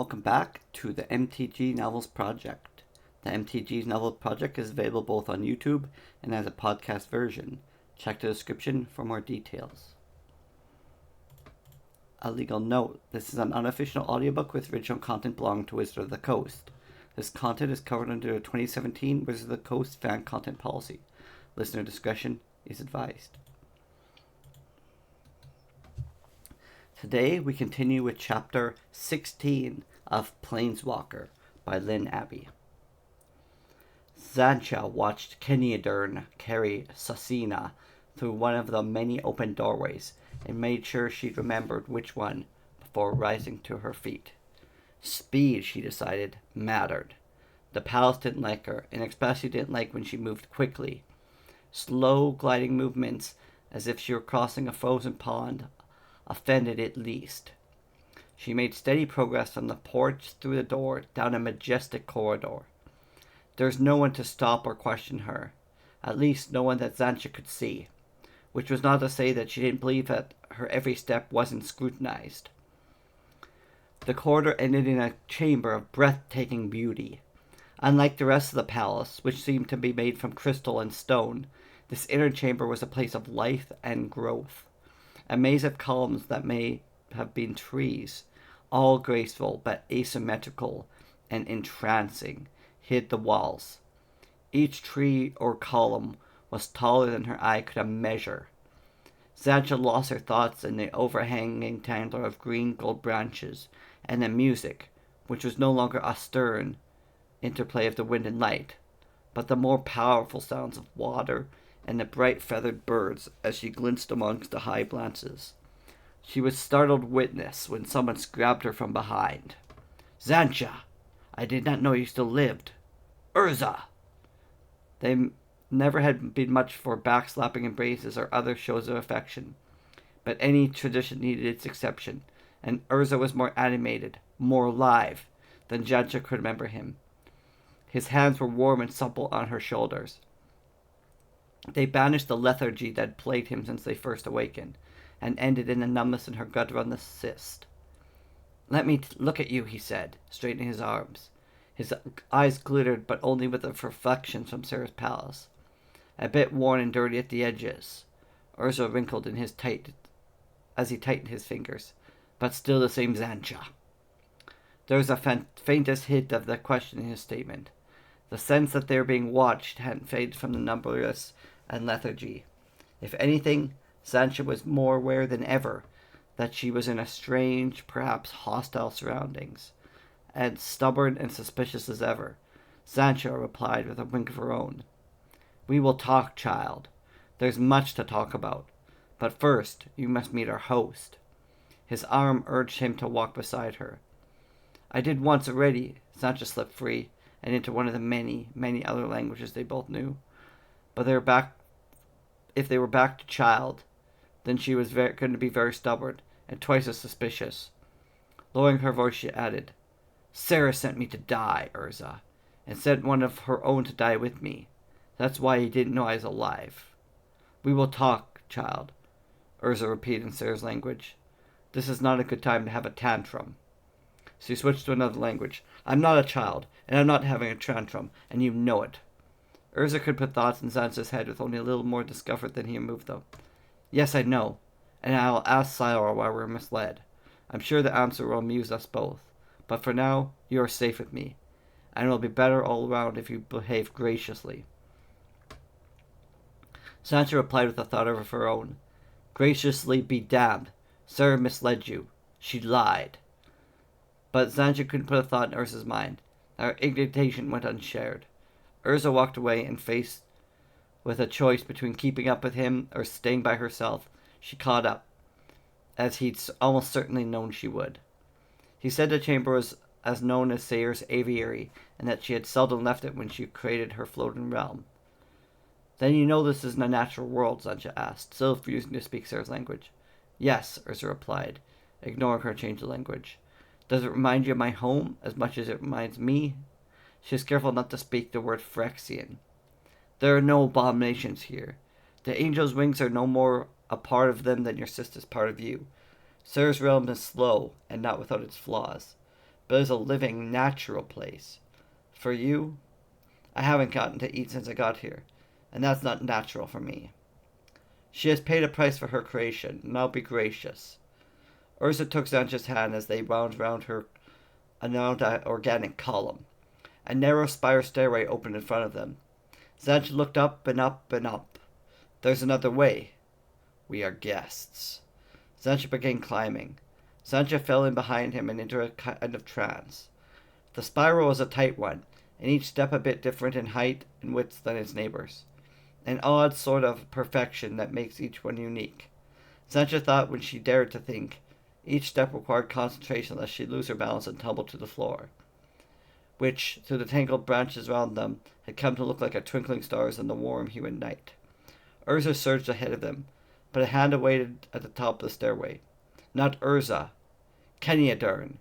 Welcome back to the MTG Novels Project. The MTG Novels Project is available both on YouTube and as a podcast version. Check the description for more details. A legal note: this is an unofficial audiobook with original content belonging to Wizard of the Coast. This content is covered under the 2017 Wizard of the Coast fan content policy. Listener discretion is advised. Today we continue with chapter 16 of Planeswalker by Lynn Abbey. Zancha watched Keniadern carry Susina through one of the many open doorways and made sure she'd remembered which one before rising to her feet. Speed, she decided, mattered. The palace didn't like her, and especially didn't like when she moved quickly. Slow gliding movements, as if she were crossing a frozen pond, offended it least. She made steady progress from the porch through the door down a majestic corridor. There was no one to stop or question her, at least no one that Zancha could see, which was not to say that she didn't believe that her every step wasn't scrutinized. The corridor ended in a chamber of breathtaking beauty. Unlike the rest of the palace, which seemed to be made from crystal and stone, this inner chamber was a place of life and growth. A maze of columns that may have been trees, all graceful but asymmetrical and entrancing, hid the walls. Each tree or column was taller than her eye could measure. Zancha lost her thoughts in the overhanging tangle of green gold branches and the music, which was no longer a stern interplay of the wind and light, but the more powerful sounds of water and the bright feathered birds as she glimpsed amongst the high branches. She was startled witness when someone grabbed her from behind. "Zancha! I did not know you still lived. Urza!" They never had been much for backslapping embraces or other shows of affection, but any tradition needed its exception, and Urza was more animated, more alive, than Zancha could remember him. His hands were warm and supple on her shoulders. They banished the lethargy that had plagued him since they first awakened, and ended in the numbness in her gut run the cyst. "Let me look at you," he said, straightening his arms. His eyes glittered, but only with the reflections from Sarah's palace. A bit worn and dirty at the edges. Urza wrinkled in his as he tightened his fingers, but still the same Zancha. There was a faintest hint of the question in his statement. The sense that they were being watched hadn't faded from the numbness and lethargy. If anything, Zancha was more aware than ever that she was in a strange, perhaps hostile surroundings. And stubborn and suspicious as ever, Zancha replied with a wink of her own. "We will talk, child. There's much to talk about. But first, you must meet our host." His arm urged him to walk beside her. "I did once already." Zancha slipped free and into one of the many, many other languages they both knew. But if they were back to child, then she was going to be very stubborn and twice as suspicious. Lowering her voice, she added, "Sarah sent me to die, Urza, and sent one of her own to die with me. That's why he didn't know I was alive." "We will talk, child," Urza repeated in Sarah's language. "This is not a good time to have a tantrum." She switched to another language. "I'm not a child, and I'm not having a tantrum, and you know it." Urza could put thoughts in Zancha's head with only a little more discomfort than he removed them. "Yes, I know, and I'll ask Sylar why we're misled. I'm sure the answer will amuse us both. But for now, you are safe with me, and it will be better all around if you behave graciously." Zancha replied with a thought of her own. "Graciously be damned. Sarah misled you. She lied." But Zancha couldn't put a thought in Urza's mind. Her indignation went unshared. Urza walked away, and faced with a choice between keeping up with him or staying by herself, she caught up, as he'd almost certainly known she would. He said the chamber was as known as Sayre's aviary, and that she had seldom left it when she created her floating realm. "Then you know this isn't a natural world?" Zancha asked, still refusing to speak Sarah's language. "Yes," Urza replied, ignoring her change of language. "Does it remind you of my home as much as it reminds me?" She was careful not to speak the word Phyrexian. "There are no abominations here. The angel's wings are no more a part of them than your sister's part of you. Sarah's realm is slow, and not without its flaws. but is a living, natural place. For you, I haven't gotten to eat since I got here, and that's not natural for me. She has paid a price for her creation. Now be gracious. Urza took Zancha's hand as they wound round her an organic column. A narrow spiral stairway opened in front of them. Zancha looked up and up and up. There's another way. We are guests. Zancha began climbing. Zancha fell in behind him and into a kind of trance. The spiral was a tight one, and each step a bit different in height and width than its neighbors. An odd sort of perfection that makes each one unique. Zancha thought when she dared to think. Each step required concentration lest she lose her balance and tumble to the floor, which, through the tangled branches around them, had come to look like a twinkling stars in the warm, humid night. Urza surged ahead of them, but a hand awaited at the top of the stairway. Not Urza. Keniadern.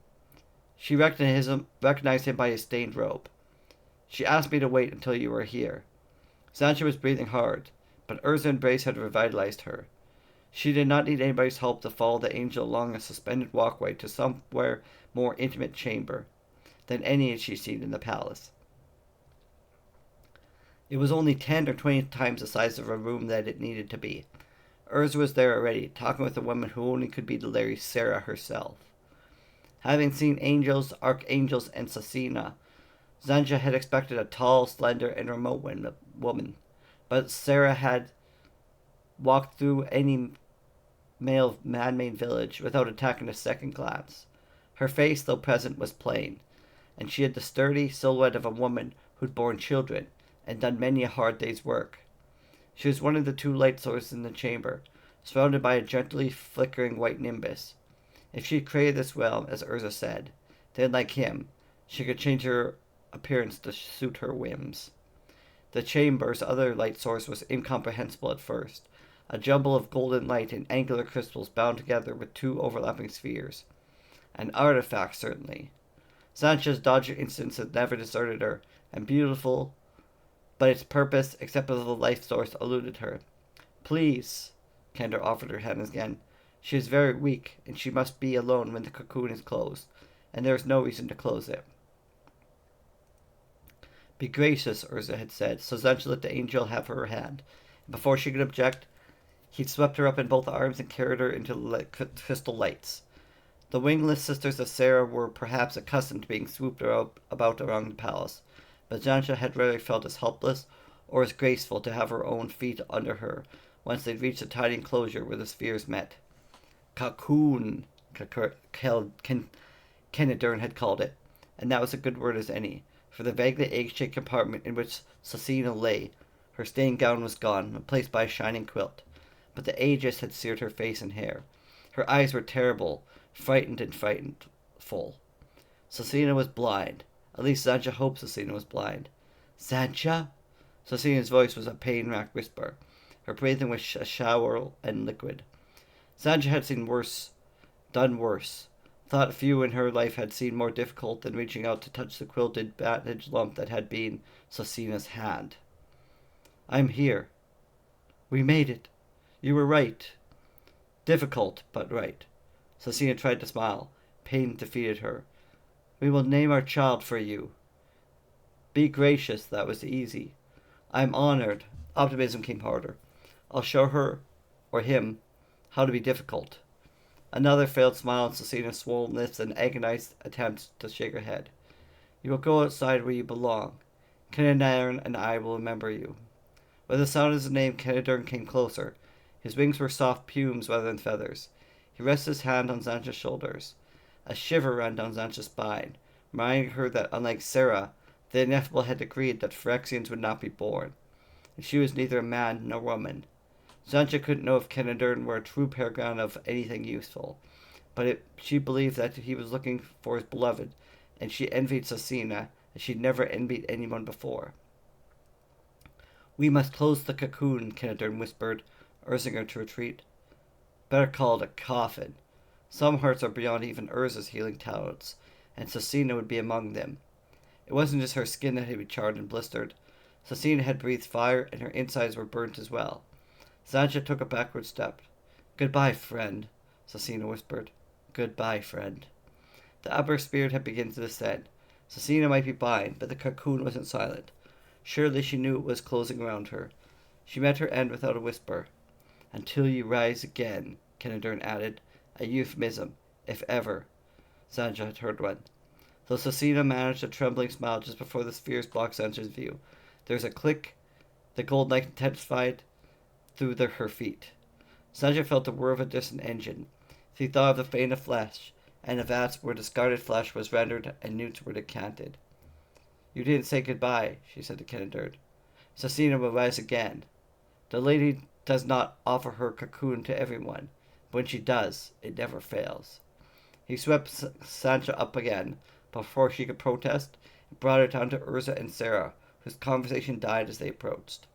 She recognized him by his stained robe. She asked me to wait until you were here. Zancha was breathing hard, but Urza's embrace had revitalized her. She did not need anybody's help to follow the angel along a suspended walkway to somewhere more intimate chamber than any she'd seen in the palace. It was only 10 or 20 times the size of a room that it needed to be. Urza was there already, talking with a woman who only could be the Lady Sarah herself. Having seen angels, archangels, and Sasina, Zancha had expected a tall, slender, and remote woman, but Sarah had walked through any male man-made village without attacking a second glance. Her face, though present, was plain, and she had the sturdy silhouette of a woman who'd borne children and done many a hard day's work. She was one of the 2 light sources in the chamber, surrounded by a gently flickering white nimbus. If she created this well, as Urza said, then, like him, she could change her appearance to suit her whims. The chamber's other light source was incomprehensible at first, a jumble of golden light and angular crystals bound together with 2 overlapping spheres. An artifact, certainly. Zancha's Dodger instance had never deserted her, and beautiful, but its purpose, except as the life source, eluded her. Please, Kendra offered her hand again. She is very weak, and she must be alone when the cocoon is closed, and there is no reason to close it. Be gracious, Urza had said, so Zancha let the angel have her hand, and before she could object, he swept her up in both arms and carried her into the crystal lights. The wingless sisters of Sarah were perhaps accustomed to being swooped about around the palace, but Zancha had rarely felt as helpless or as graceful to have her own feet under her once they'd reached the tiny enclosure where the spheres met. Cocoon, Kenadern had called it, and that was a good word as any, for the vaguely egg-shaped compartment in which Sasina lay, her stained gown was gone, replaced by a shining quilt, but the aegis had seared her face and hair. Her eyes were terrible, frightened and frightful. Sasina was blind. At least Zancha hoped Sasina was blind. Zancha? Sasina's voice was a pain-racked whisper. Her breathing was a shower and liquid. Zancha had seen worse, done worse. Thought few in her life had seen more difficult than reaching out to touch the quilted bandage lump that had been Sasina's hand. I'm here. We made it. You were right. Difficult, but right. Sasina tried to smile. Pain defeated her. We will name our child for you. Be gracious, that was easy. I'm honored. Optimism came harder. I'll show her, or him, how to be difficult. Another failed smile on Sasina's swollen lips and agonized attempts to shake her head. You will go outside where you belong. Kenadern and I will remember you. With the sound of his name, Kenadern came closer. His wings were soft plumes rather than feathers. He rested his hand on Zancha's shoulders. A shiver ran down Zancha's spine, reminding her that, unlike Sarah, the ineffable had decreed that Phyrexians would not be born, and she was neither a man nor woman. Zancha couldn't know if Kenadern were a true paragon of anything useful, but she believed that he was looking for his beloved, and she envied Sasina as she'd never envied anyone before. We must close the cocoon, Kenadern whispered, urging her to retreat. Better call it a coffin. Some hearts are beyond even Urza's healing talents, and Sasina would be among them. It wasn't just her skin that had been charred and blistered. Sasina had breathed fire, and her insides were burnt as well. Zancha took a backward step. Goodbye, friend, Sasina whispered. Goodbye, friend. The upper spirit had begun to descend. Cecina might be blind, but the cocoon wasn't silent. Surely she knew it was closing around her. She met her end without a whisper. "Until you rise again," Kenadern added, a euphemism, if ever Sancha had heard one. Though Cecina managed a trembling smile just before the spheres blocked Sancha's view, there was a click, the gold light intensified through her feet. Sancha felt the whir of a distant engine. She thought of the fane of flesh, and of vats where discarded flesh was rendered and newts were decanted. "You didn't say goodbye," she said to Kenadern. "Cecina will rise again. The lady does not offer her cocoon to everyone, but when she does, it never fails." He swept Sancha up again before she could protest and brought her down to Urza and Sarah, whose conversation died as they approached.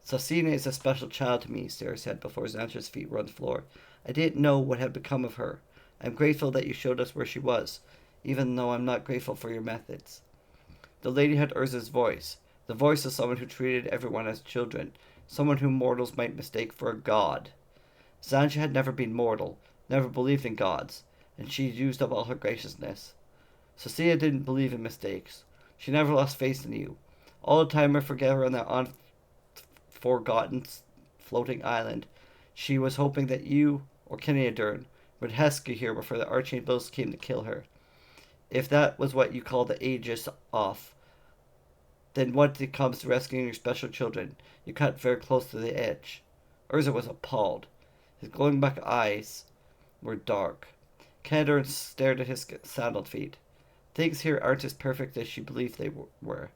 "Cecina is a special child to me," Sarah said before Sancha's feet were on the floor. "I didn't know what had become of her. I'm grateful that you showed us where she was, even though I'm not grateful for your methods." The lady had Urza's voice, the voice of someone who treated everyone as children, someone whom mortals might mistake for a god. Sancha had never been mortal, never believed in gods, and she used up all her graciousness. Cecina didn't believe in mistakes. She never lost faith in you. All the time I forget her on that unforgotten floating island, she was hoping that you or Kenadern would rescue her before the archangels came to kill her. If that was what you call the aegis off, then when it comes to rescuing your special children, you cut very close to the edge. Urza was appalled. His glowing black eyes were dark. Kenadern stared at his sandaled feet. "Things here aren't as perfect as she believed they were.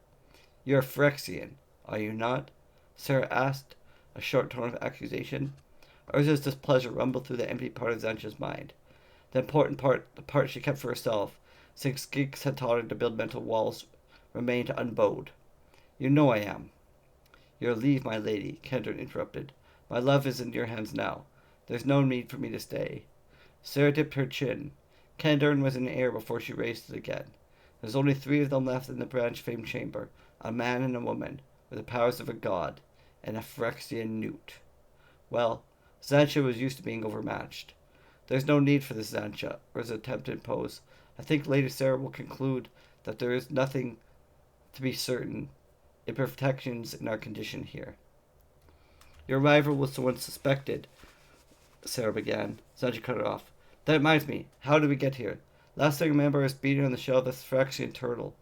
You're a Phyrexian, are you not?" Sarah asked, a short tone of accusation. Urza's displeasure rumbled through the empty part of Sancha's mind. The important part, the part she kept for herself, since geeks had taught her to build mental walls, remained unbowed. "You know I am." "Your leave, my lady," Kenadern interrupted. "My love is in your hands now. There's no need for me to stay." Sarah dipped her chin. Kenadern was in the air before she raised it again. There's only 3 of them left in the branch-famed chamber, a man and a woman, with the powers of a god, and a Phyrexian newt. Well, Sancha was used to being overmatched. "There's no need for this, Sancha," was an attempt to impose. "I think Lady Sarah will conclude that there is nothing to be certain imperfections in our condition here." "Your rival was the one suspected," Sarah began. Sancha cut her off. "That reminds me, how did we get here? Last thing I remember is beating on the shell of this Phyrexian turtle."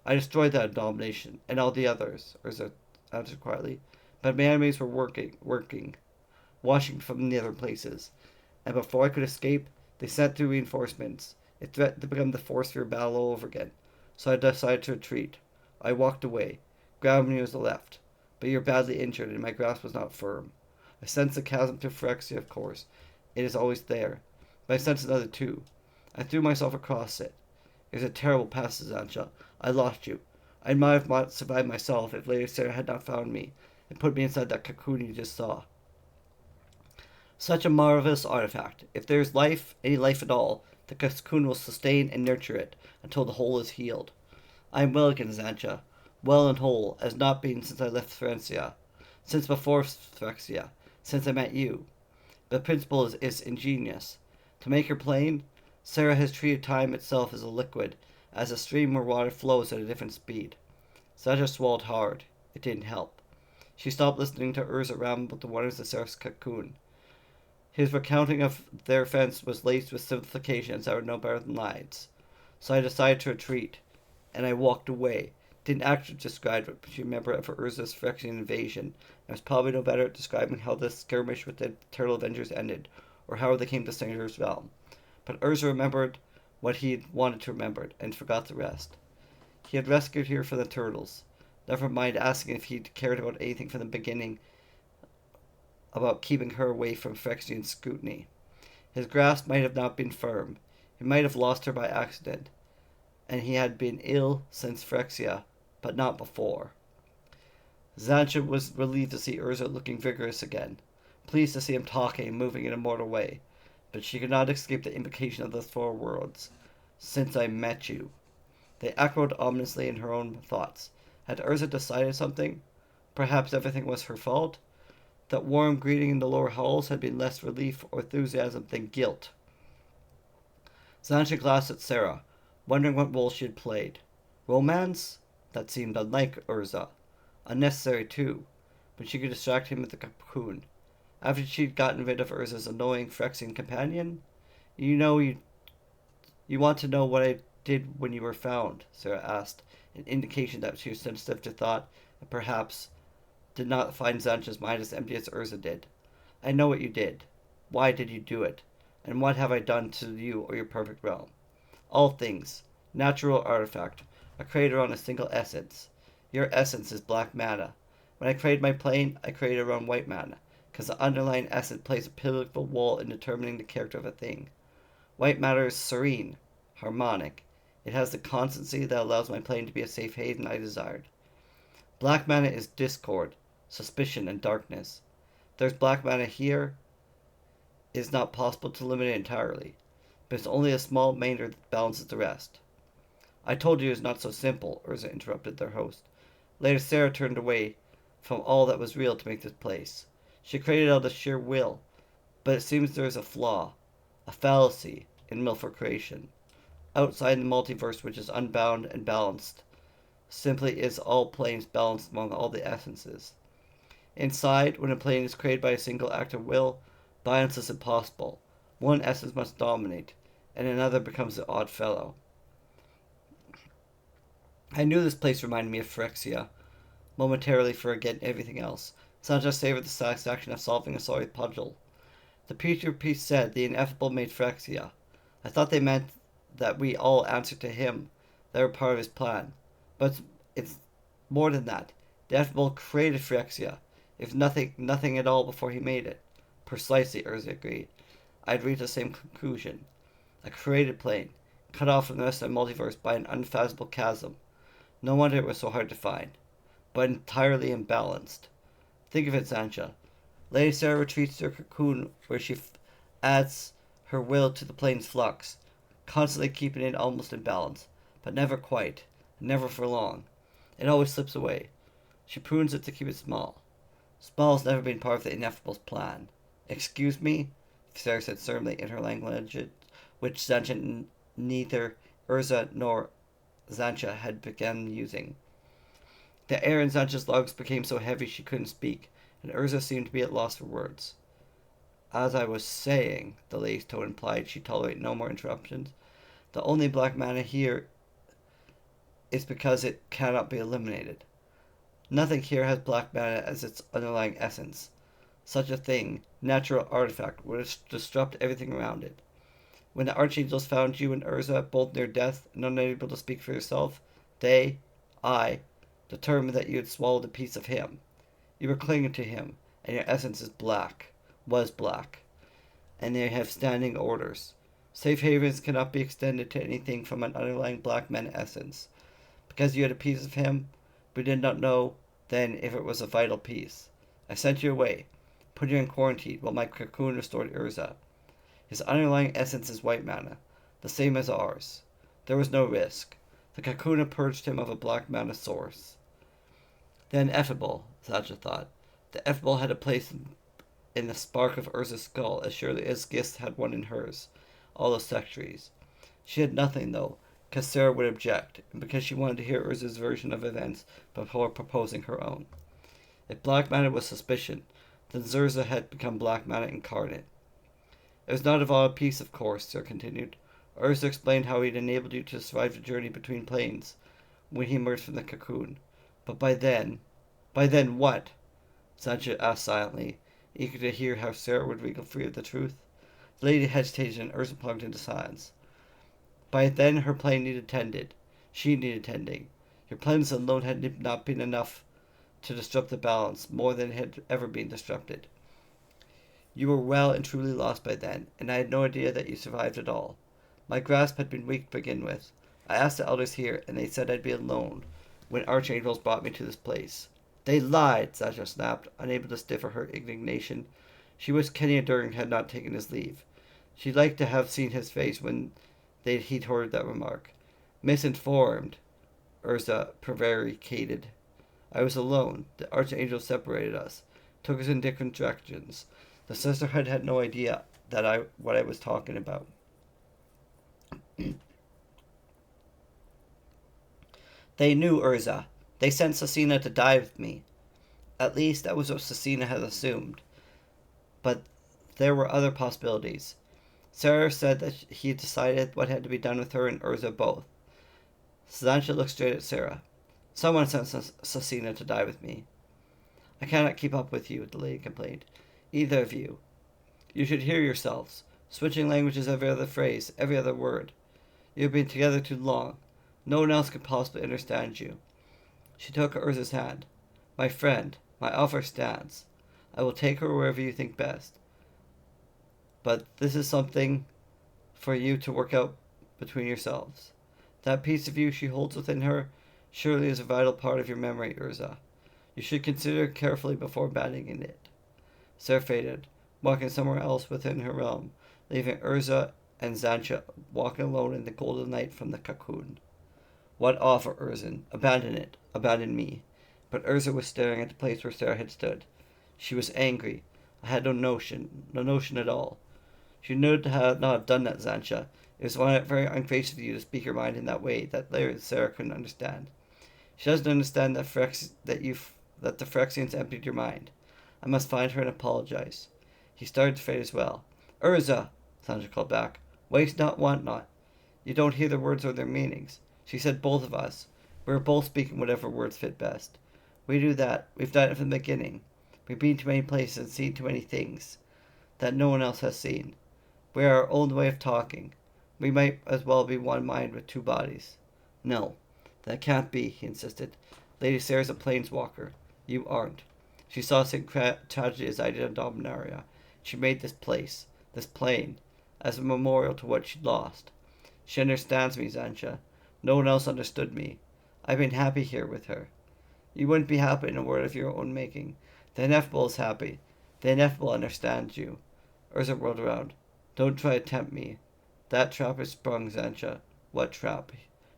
"I destroyed that abomination, and all the others," Urza answered quietly. "But my enemies were working, watching from the other places. And before I could escape, they sent through reinforcements. It threatened to become the force for battle all over again. So I decided to retreat. I walked away. Grabbed me was the left. But you're badly injured, and my grasp was not firm. I sense the chasm to Phyrexia, of course. It is always there. But I sense another too. I threw myself across it. It was a terrible passage, Sancha. I lost you. I might have survived myself if Lady Sarah had not found me and put me inside that cocoon you just saw. Such a marvelous artifact. If there is life, any life at all, the cocoon will sustain and nurture it until the hole is healed. I am well again, Sancha. Well and whole, as not been since I left Phyrexia. Since before Phyrexia. Since I met you. The principle is ingenious. To make her plain, Sarah has treated time itself as a liquid, as a stream where water flows at a different speed. Sancha swallowed hard. It didn't help. She stopped listening to Urza ramble about the wonders of Sarah's cocoon. His recounting of their offense was laced with simplifications that were no better than lies. So I decided to retreat, and I walked away. Didn't actually describe what you remember of Urza's Phyrexian invasion. I was probably no better at describing how this skirmish with the Turtle Avengers ended, or how they came to Sanger's realm. But Urza remembered what he had wanted to remember, and forgot the rest. He had rescued her from the turtles. Never mind asking if he'd cared about anything from the beginning about keeping her away from Phyrexian scrutiny. His grasp might have not been firm. He might have lost her by accident. And he had been ill since Phyrexia, but not before. Sancha was relieved to see Urza looking vigorous again, pleased to see him talking and moving in a mortal way, but she could not escape the implication of those 4 words. "Since I met you." They echoed ominously in her own thoughts. Had Urza decided something? Perhaps everything was her fault? That warm greeting in the lower halls had been less relief or enthusiasm than guilt. Sancha glanced at Sarah, wondering what role she had played. Romance? That seemed unlike Urza. Unnecessary, too, but she could distract him with the cocoon. After she'd gotten rid of Urza's annoying Phyrexian companion? You want to know what I did when you were found? Sarah asked, an indication that she was sensitive to thought and perhaps did not find Sancha's mind as empty as Urza did. I know what you did. Why did you do it? And what have I done to you or your perfect realm? All things. Natural artifact. A creator on a single essence. Your essence is black mana. When I created my plane, I created around white mana, because the underlying essence plays a pivotal role in determining the character of a thing. White matter is serene, harmonic. It has the constancy that allows my plane to be a safe haven I desired. Black mana is discord, suspicion, and darkness. There's black mana here. It is not possible to eliminate it entirely, but it's only a small remainder that balances the rest. I told you it's not so simple, Urza interrupted their host. Later Sarah turned away from all that was real to make this place. She created out of sheer will, but it seems there is a flaw, a fallacy, in Milford creation. Outside the multiverse, which is unbound and balanced, simply is all planes balanced among all the essences. Inside, when a plane is created by a single act of will, balance is impossible. One essence must dominate, and another becomes the odd fellow. I knew this place reminded me of Phyrexia, momentarily forgetting everything else. Sancha savored the satisfaction of solving a sorry puzzle. The future piece said the ineffable made Phyrexia. I thought they meant that we all answered to him, that were part of his plan. But it's more than that. The ineffable created Phyrexia, if nothing at all before he made it. Precisely, Urza agreed. I'd reached the same conclusion. A created plane, cut off from the rest of the multiverse by an unfathomable chasm. No wonder it was so hard to find. But entirely imbalanced. Think of it, Sancha. Lady Sarah retreats to her cocoon where she adds her will to the plane's flux, constantly keeping it almost in balance, but never quite, never for long. It always slips away. She prunes it to keep it small. Small has never been part of the Ineffable's plan. Excuse me? Sarah said sternly in her language, which Sancha neither Urza nor Sancha had begun using. The air in Sancha's lungs became so heavy she couldn't speak, and Urza seemed to be at loss for words. As I was saying, the lady's tone implied she tolerated no more interruptions. The only black mana here is because it cannot be eliminated. Nothing here has black mana as its underlying essence. Such a thing, natural artifact, would disrupt everything around it. When the archangels found you and Urza both near death and unable to speak for yourself, I, determined that you had swallowed a piece of him. You were clinging to him, and your essence is black, was black, and they have standing orders. Safe havens cannot be extended to anything from an underlying black man essence. Because you had a piece of him, we did not know then if it was a vital piece. I sent you away, put you in quarantine while my cocoon restored Urza. His underlying essence is white mana, the same as ours. There was no risk. The cocoon purged him of a black mana source. The ineffable, Sancha thought. The ineffable had a place in the spark of Urza's skull as surely as Gist had one in hers, all those centuries. She had nothing, though, because Sarah would object, and because she wanted to hear Urza's version of events before proposing her own. If black mana was suspicion, then Zurza had become black mana incarnate. It was not a vital piece, of course, Sarah continued. Urza explained how he'd enabled you to survive the journey between planes when he emerged from the cocoon. But by then what? Sancha asked silently, eager to hear how Sarah would wriggle free of the truth. The lady hesitated and Urza plunged into silence. By then her plane needed tended. She needed tending. Your plans alone had not been enough to disrupt the balance more than it had ever been disrupted. You were well and truly lost by then, and I had no idea that you survived at all. My grasp had been weak to begin with. I asked the elders here, and they said I'd be alone when archangels brought me to this place. They lied, Sancha snapped, unable to stifle her indignation. She wished Kenny Durgan had not taken his leave. She'd like to have seen his face when he'd heard that remark. Misinformed, Urza prevaricated. I was alone. The archangel separated us, took us in different directions. The sisterhood had no idea what I was talking about. They knew Urza. They sent Cecina to die with me. At least that was what Cecina had assumed. But there were other possibilities. Sarah said that he had decided what had to be done with her and Urza both. Sancha looked straight at Sarah. Someone sent Cecina to die with me. I cannot keep up with you, the lady complained. Either of you. You should hear yourselves, switching languages every other phrase, every other word. You have been together too long. No one else could possibly understand you. She took Urza's hand. My friend, my offer stands. I will take her wherever you think best. But this is something for you to work out between yourselves. That piece of you she holds within her surely is a vital part of your memory, Urza. You should consider it carefully before abandoning it. Sarah faded, walking somewhere else within her realm, leaving Urza and Zancha walking alone in the golden light from the cocoon. What offer, Urzan? Abandon it. Abandon me. But Urza was staring at the place where Sarah had stood. She was angry. I had no notion at all. She would not have done that, Zancha. It was very ungracious of you to speak your mind in that way that Sarah couldn't understand. She doesn't understand that the Phyrexians emptied your mind. I must find her and apologize. He started to fade as well. Urza, Sandra called back. Waste not, want not. You don't hear the words or their meanings. She said both of us. We are both speaking whatever words fit best. We do that. We've done it from the beginning. We've been to many places and seen too many things that no one else has seen. We are our own way of talking. We might as well be one mind with two bodies. No, that can't be, he insisted. Lady Sarah's a planeswalker. You aren't. She saw the same tragedy as I did in Dominaria. She made this place, this plane, as a memorial to what she'd lost. She understands me, Zancha. No one else understood me. I've been happy here with her. You wouldn't be happy in a world of your own making. The ineffable is happy. The ineffable understands you. Urza whirled around. Don't try to tempt me. That trap is sprung, Zancha. What trap?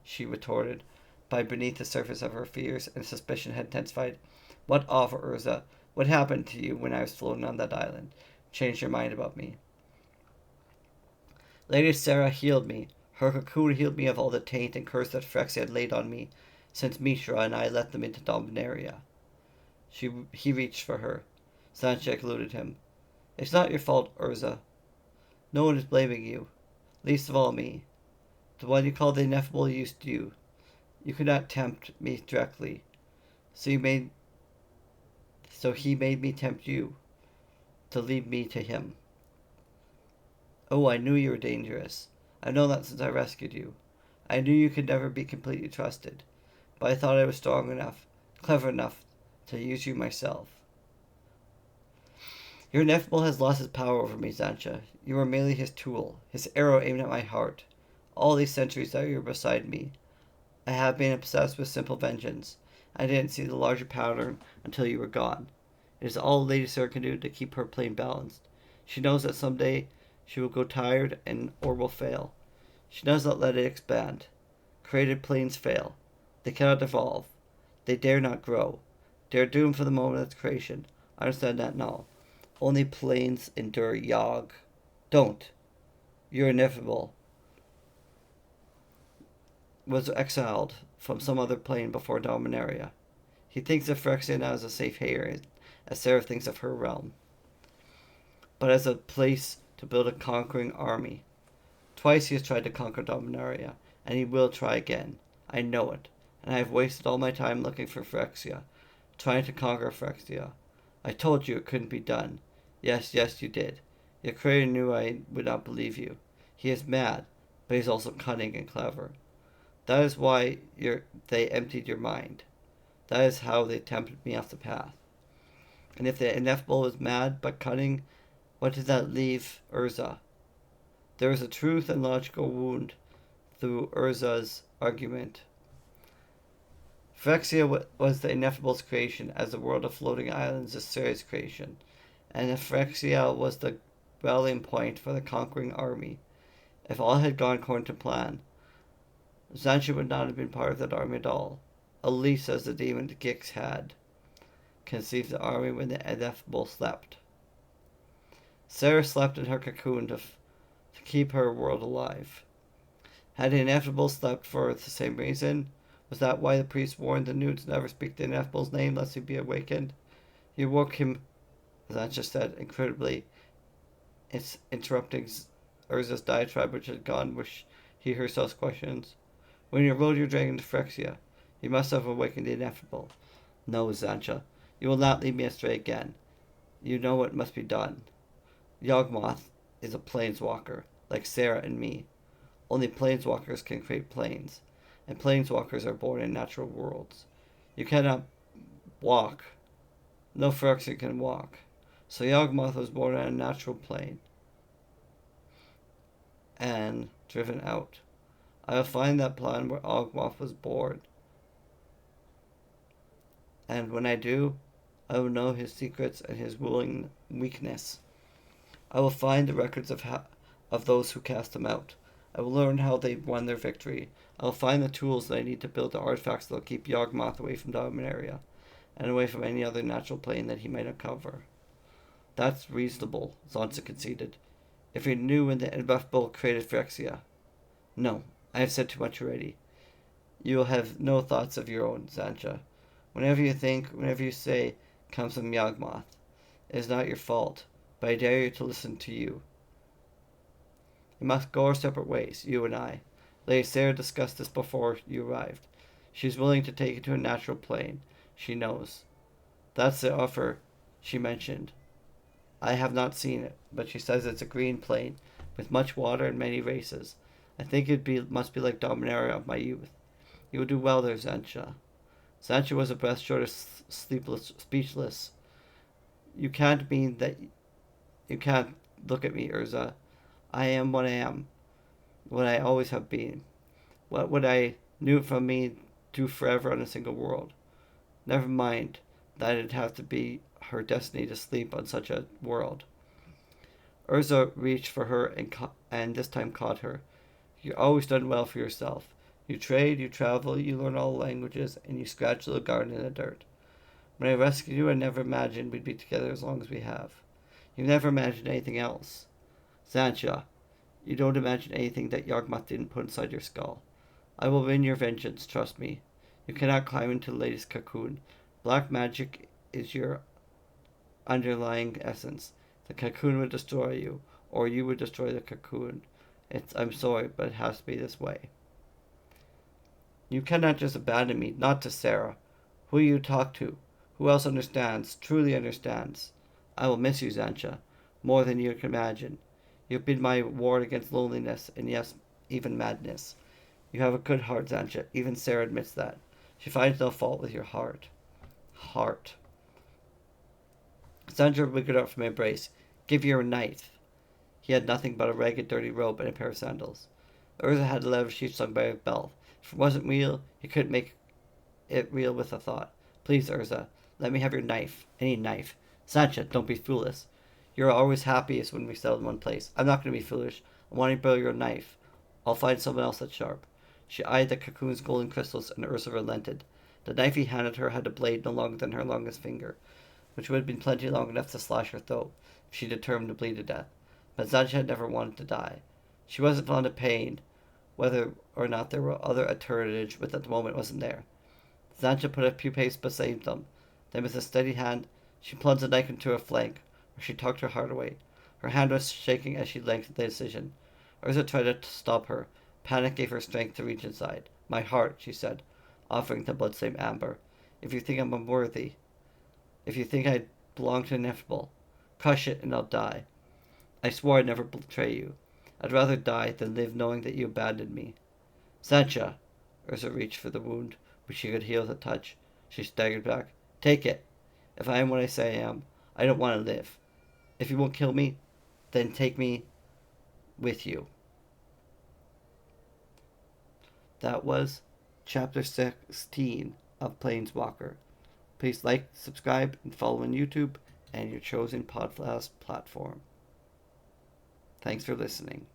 She retorted. By beneath the surface of her fears and suspicion had intensified. What offer, Urza? What happened to you when I was floating on that island? Changed your mind about me. Lady Sarah healed me. Her cocoon healed me of all the taint and curse that Phyrexia had laid on me since Mishra and I let them into Dominaria. He reached for her. Sanchek eluded him. It's not your fault, Urza. No one is blaming you. Least of all me. The one you call the ineffable used you. You could not tempt me directly. So he made me tempt you. To lead me to him. Oh, I knew you were dangerous. I've known that since I rescued you. I knew you could never be completely trusted. But I thought I was strong enough, clever enough, to use you myself. Your ineffable has lost his power over me, Zancha. You are merely his tool, his arrow aimed at my heart. All these centuries that you were beside me, I have been obsessed with simple vengeance. I didn't see the larger pattern until you were gone. It is all Lady Sarah can do to keep her plane balanced. She knows that someday she will grow tired or will fail. She does not let it expand. Created planes fail. They cannot evolve. They dare not grow. They are doomed for the moment of its creation. I understand that now. Only planes endure Yog. Don't. You're ineffable. Was exiled from some other plane before Dominaria. He thinks of Phyrexia now as a safe haven, as Sarah thinks of her realm, but as a place to build a conquering army. Twice he has tried to conquer Dominaria, and he will try again. I know it, and I have wasted all my time looking for Phyrexia, trying to conquer Phyrexia. I told you it couldn't be done. Yes, you did. Your creator knew I would not believe you. He is mad, but he is also cunning and clever. That is why they emptied your mind. That is how they tempted me off the path. And if the ineffable is mad but cunning, what does that leave Urza? There is a truth and logical wound through Urza's argument. Phyrexia was the ineffable's creation, as the world of floating islands is Sarah's creation, and Phyrexia was the rallying point for the conquering army. If all had gone according to plan, Zancha would not have been part of that army at all, at least as the demon Gix had conceived the army when the ineffable slept. Sarah slept in her cocoon to keep her world alive. Had the ineffable slept for the same reason, Was that why the priest warned the new to never speak the ineffable's name lest he be awakened? You woke him, Zancha said, incredibly, interrupting Urza's diatribe, which had gone with he herself's questions. When you rode your dragon to Phyrexia, you must have awakened the ineffable. No, Zancha, you will not lead me astray again. You know what must be done. Yawgmoth is a planeswalker, like Sarah and me. Only planeswalkers can create planes, and planeswalkers are born in natural worlds. You cannot walk. No Phyrexia can walk. So Yawgmoth was born on a natural plane and driven out. I will find that plan where Yawgmoth was born, and when I do, I will know his secrets and his weakness. I will find the records of those who cast him out. I will learn how they won their victory. I will find the tools that I need to build the artifacts that will keep Yawgmoth away from Dominaria, and away from any other natural plane that he might uncover. That's reasonable, Zancha conceded. If you knew when the ineffable created Phyrexia. No, I have said too much already. You will have no thoughts of your own, Zancha. Whenever you think, whenever you say, comes from Yawgmoth. It is not your fault, but I dare you to listen to you. We must go our separate ways, you and I. Lady Sarah discussed this before you arrived. She is willing to take you to a natural plane. She knows. That's the offer she mentioned. I have not seen it, but she says it's a green plane, with much water and many races. I think must be like Dominaria of my youth. You will do well there, Zancha. Zancha was a breath short of speechless. You can't mean that. You can't look at me, Urza. I am what I am, what I always have been. What would I knew from me do forever on a single world? Never mind that it'd have to be her destiny to sleep on such a world. Urza reached for her and this time caught her. You've always done well for yourself. You trade, you travel, you learn all languages, and you scratch the garden in the dirt. When I rescued you, I never imagined we'd be together as long as we have. You've never imagined anything else. Zancha, you don't imagine anything that Yawgmoth didn't put inside your skull. I will win your vengeance, trust me. You cannot climb into the latest cocoon. Black magic is your underlying essence. The cocoon would destroy you, or you would destroy the cocoon. I'm sorry, but it has to be this way. You cannot just abandon me, not to Sarah. Who you talk to? Who else understands, truly understands? I will miss you, Zancha, more than you can imagine. You have been my ward against loneliness, and yes, even madness. You have a good heart, Zancha. Even Sarah admits that. She finds no fault with your heart. Heart. Zancha wiggled out from my embrace. Give you your knife. He had nothing but a ragged, dirty robe and a pair of sandals. Urza had a leather sheath slung by a belt. If it wasn't real, he couldn't make it real with a thought. Please, Urza, let me have your knife. Any knife. Zancha, don't be foolish. You're always happiest when we settle in one place. I'm not going to be foolish. I want to borrow your knife. I'll find someone else that's sharp. She eyed the cocoon's golden crystals, and Urza relented. The knife he handed her had a blade no longer than her longest finger, which would have been plenty long enough to slash her throat if she determined to bleed to death. But Zancha had never wanted to die. She wasn't fond of pain, whether or not there were other alternatives, but at the moment wasn't there. Zancha put a few paces beside them. Then with a steady hand, she plunged the knife into her flank, where she tucked her heart away. Her hand was shaking as she lengthened the incision. Urza tried to stop her. Panic gave her strength to reach inside. My heart, she said, offering the blood-stained amber. If you think I'm unworthy, if you think I belong to ineffable, crush it and I'll die. I swore I'd never betray you. I'd rather die than live knowing that you abandoned me. Zancha! Urza reached for the wound, which she could heal with a touch. She staggered back. Take it. If I am what I say I am, I don't want to live. If you won't kill me, then take me with you. That was Chapter 16 of Planeswalker. Please like, subscribe, and follow on YouTube and your chosen podcast platform. Thanks for listening.